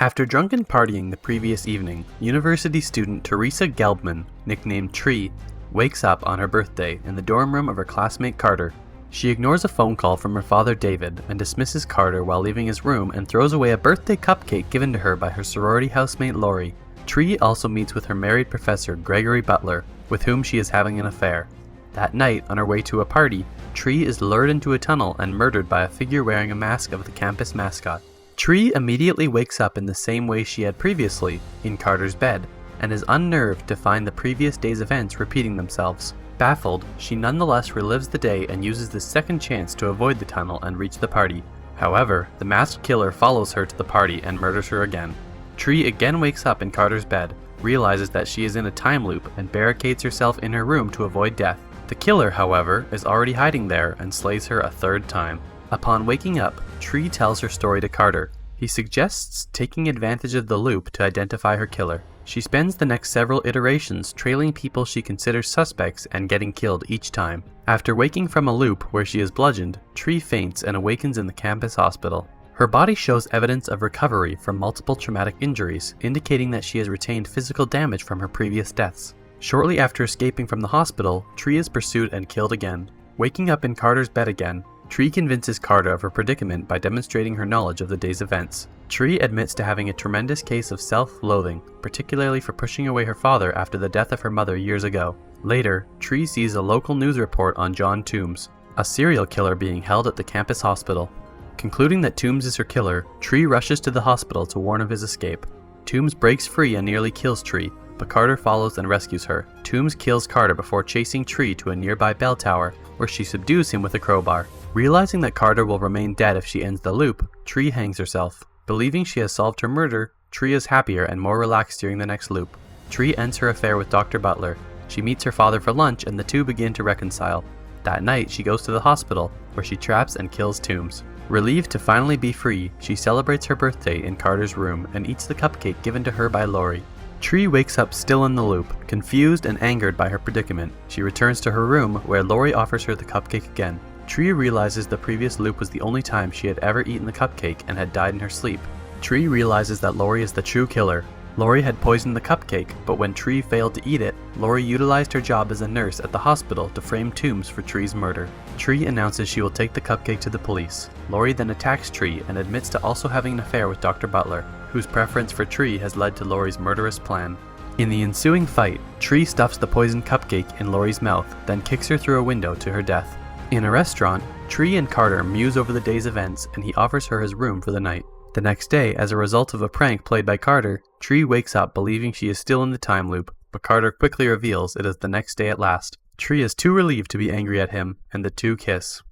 After drunken partying the previous evening, university student Teresa Gelbman, nicknamed Tree, wakes up on her birthday in the dorm room of her classmate Carter. She ignores a phone call from her father David and dismisses Carter while leaving his room and throws away a birthday cupcake given to her by her sorority housemate Lori. Tree also meets with her married professor Gregory Butler, with whom she is having an affair. That night, on her way to a party, Tree is lured into a tunnel and murdered by a figure wearing a mask of the campus mascot. Tree immediately wakes up in the same way she had previously, in Carter's bed, and is unnerved to find the previous day's events repeating themselves. Baffled, she nonetheless relives the day and uses this second chance to avoid the tunnel and reach the party. However, the masked killer follows her to the party and murders her again. Tree again wakes up in Carter's bed, realizes that she is in a time loop, and barricades herself in her room to avoid death. The killer, however, is already hiding there and slays her a third time. Upon waking up, Tree tells her story to Carter. He suggests taking advantage of the loop to identify her killer. She spends the next several iterations trailing people she considers suspects and getting killed each time. After waking from a loop where she is bludgeoned, Tree faints and awakens in the campus hospital. Her body shows evidence of recovery from multiple traumatic injuries, indicating that she has retained physical damage from her previous deaths. Shortly after escaping from the hospital, Tree is pursued and killed again. Waking up in Carter's bed again, Tree convinces Carter of her predicament by demonstrating her knowledge of the day's events. Tree admits to having a tremendous case of self-loathing, particularly for pushing away her father after the death of her mother years ago. Later, Tree sees a local news report on John Toombs, a serial killer being held at the campus hospital. Concluding that Toombs is her killer, Tree rushes to the hospital to warn of his escape. Toombs breaks free and nearly kills Tree, but Carter follows and rescues her. Toombs kills Carter before chasing Tree to a nearby bell tower, where she subdues him with a crowbar. Realizing that Carter will remain dead if she ends the loop, Tree hangs herself. Believing she has solved her murder, Tree is happier and more relaxed during the next loop. Tree ends her affair with Dr. Butler. She meets her father for lunch and the two begin to reconcile. That night, she goes to the hospital, where she traps and kills Toombs. Relieved to finally be free, she celebrates her birthday in Carter's room and eats the cupcake given to her by Lori. Tree wakes up still in the loop, confused and angered by her predicament. She returns to her room, where Lori offers her the cupcake again. Tree realizes the previous loop was the only time she had ever eaten the cupcake and had died in her sleep. Tree realizes that Lori is the true killer. Lori had poisoned the cupcake, but when Tree failed to eat it, Lori utilized her job as a nurse at the hospital to frame Toombs for Tree's murder. Tree announces she will take the cupcake to the police. Lori then attacks Tree and admits to also having an affair with Dr. Butler, whose preference for Tree has led to Lori's murderous plan. In the ensuing fight, Tree stuffs the poisoned cupcake in Lori's mouth, then kicks her through a window to her death. In a restaurant, Tree and Carter muse over the day's events and he offers her his room for the night. The next day, as a result of a prank played by Carter, Tree wakes up believing she is still in the time loop, but Carter quickly reveals it is the next day at last. Tree is too relieved to be angry at him, and the two kiss.